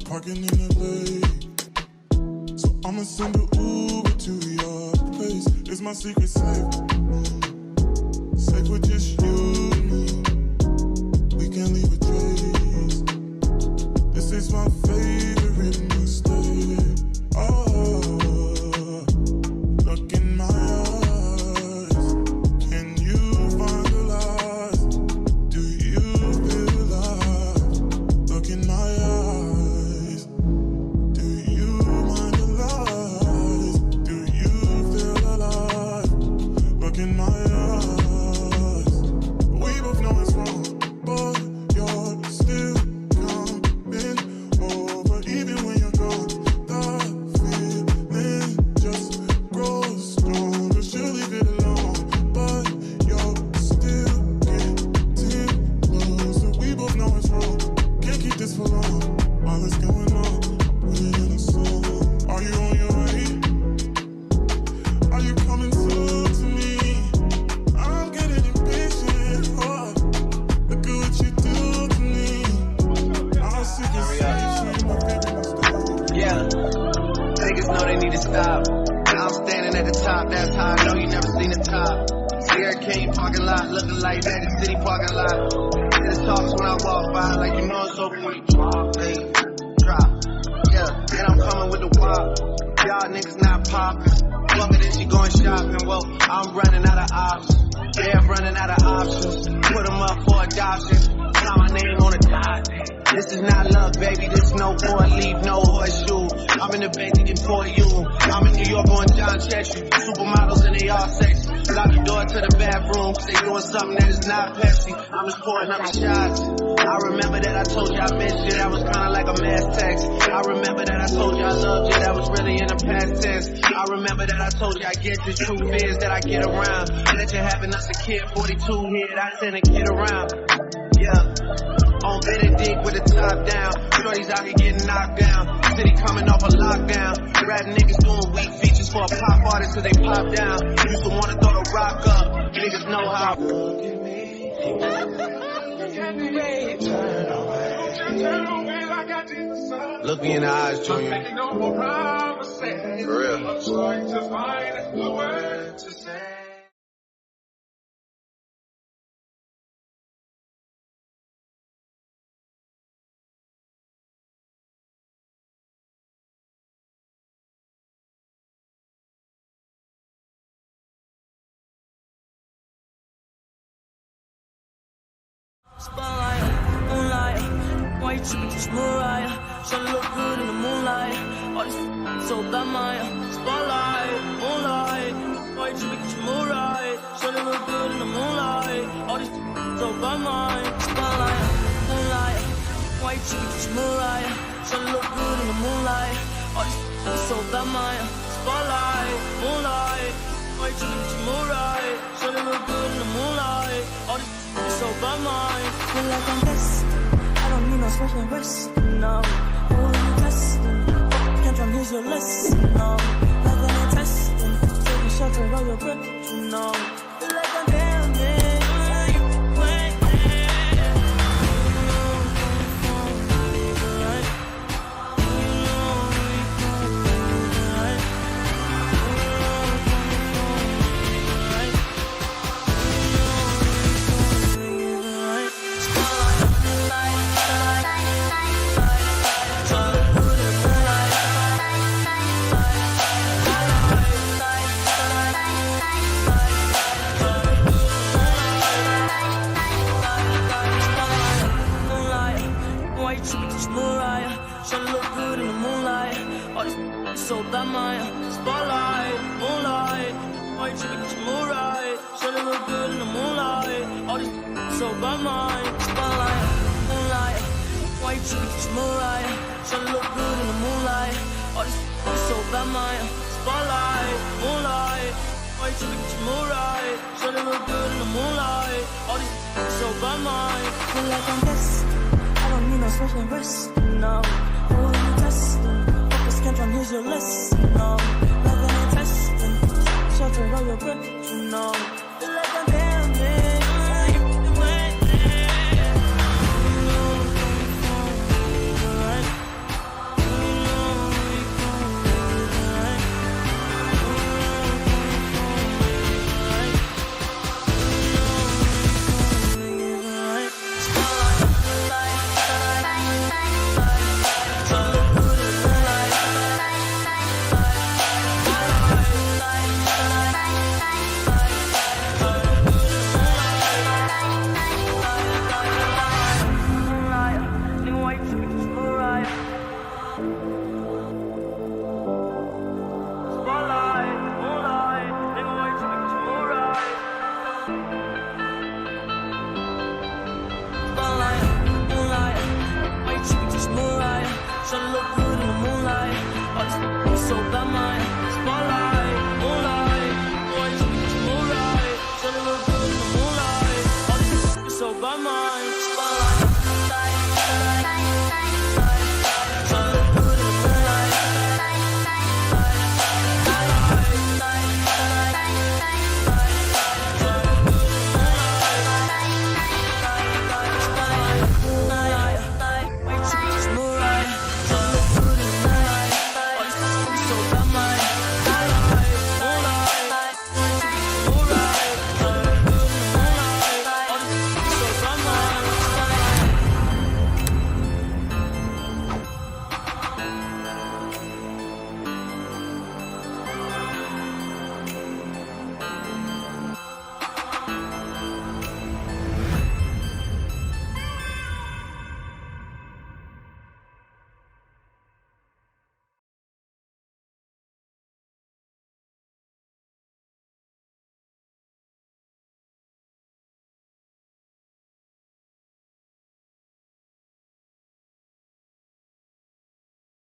parking in LA, so I'ma send an Uber to your place. It's my secret safe, safe with just you and me. We can't leave a trace. This is my favorite mistake. Oh, look in my eyes. Can you find the lies? Do you feel alive? Look in my eyes. Do you mind the lies? Do you feel alive? Look in my eyes. We both know it's wrong, but you're still coming over. Even when you're gone, the feeling just grows stronger. She'll leave it alone, but you're still getting closer. We both know it's wrong, can't keep this for long. All that's going on, put it in a song. Are you on your way? Are you coming soon to me? I'm getting impatient. Oh, look at what you do to me. I'll see this my favorite mistake. Yeah, niggas know they need to stop. Now I'm standing at the top, that's how I know you never seen the top. Sierra King parking lot, looking like Vegas City parking lot. This talks when I walk by, like you know it's over when you drop. Hey, drop. Yeah, and I'm coming with the wop. Y'all niggas not poppin'. Fuck it, then she going shopping. Well, I'm running out of options. Yeah, I'm running out of options. Put them up for adoption. Sign my name on the dot. This is not love, baby. This no boy, leave no horseshoe. I'm in the Bentley for you. I'm in New York on John Cheshire. Supermodels and they all sexy. Lock the door to the bathroom. They doing something that is not Pepsi. I'm just pouring up the shots. I remember that I told you I missed you. That was kinda like a mass text. I remember that I told you I loved you. That was really in the past tense. I remember that I told you I get the truth is that I get around. That you're having us a kid, 42 here. I send a kid around. Yeah. On Benedict with the top down. Shorties out here getting knocked down. City coming off a lockdown. Rap niggas doing weak features for a pop artist till they pop down. Used to wanna throw the rock up. Niggas know how. Look at me. Turn away like I did the sun. Look me in the eyes, Junior. For real. I'm trying to find the words to say. Spotlight, moonlight, why you tripping, just Mariah? Tryna look good in the moonlight. All these so bad, Maya. Spotlight, moonlight, why you tripping, just Mariah? Tryna look good in the moonlight. All these so bad, Maya. Spotlight, moonlight, why you tripping, just Mariah? Tryna look good in the moonlight. All these so bad, Maya. Spotlight, moonlight, why you tripping, just Mariah? Tryna look good in the moonlight. All these so by mine. Feel like I'm destined. I don't need no special rest, no. Who are you testing? Can't drum, here's your lesson, no. Like when I'm testing, taking shelter of your breath, you know. Feel like I'm damaged. So that Maya, spotlight, moonlight. Why you tripping, get your mood right? Shawty look good in the moonlight. All these so bad mine, spotlight, moonlight. Why you tripping, get your mood right? Shawty look good in the moonlight. All these so bad mine, spotlight, moonlight. Why you tripping, get your mood right? Shawty look good in the moonlight. All these so bad mine. Feel like I'm destined. I don't need no special rest, no. Who are you testing? Can't run, here's your lesson, no. Like when I'm testing, shelter all your breath, you know.